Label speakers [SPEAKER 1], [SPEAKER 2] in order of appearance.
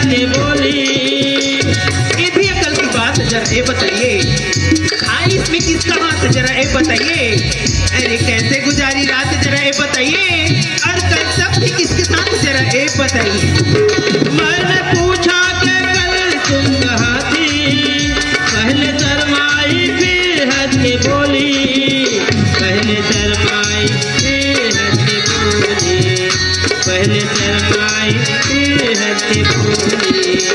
[SPEAKER 1] हंसते बोली। ये भी अकल की बात जरा ये बताइए, आई इसमें किसका हाथ जरा ये बताइए। अरे कैसे गुजारी रात जरा ये बताइए, और कल सब भी किसके साथ जरा ये बताइए। मैंने पूछा कि कल तुम कहाँ थी, पहले शर्माई फिर हंस के बोली, पहले शर्माई फिर हंस के बोली, पहले शर्माई फिर हंस के बोली।